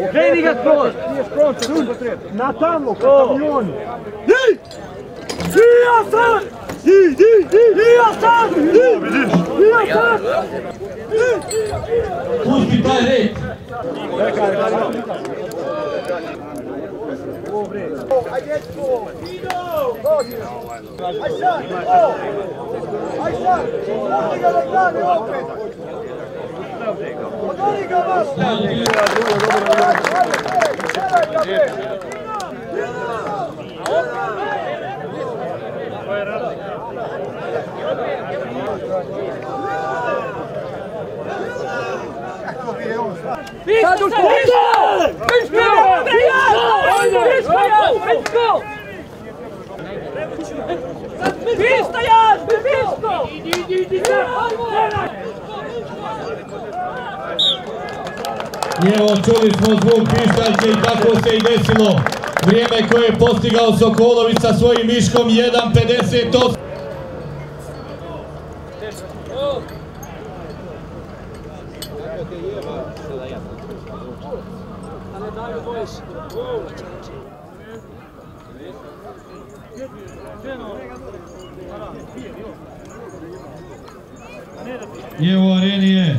Okreni ga skroz! Na tamo, ka kamion! Ja sam! Ja sam! Ja sam! Pusti taj red! Evo, čuli smo zvuk pištaljke i tako se i desilo. Vrijeme koje je postigao Sokolović sa svojim viškom 1.58. Evo areni je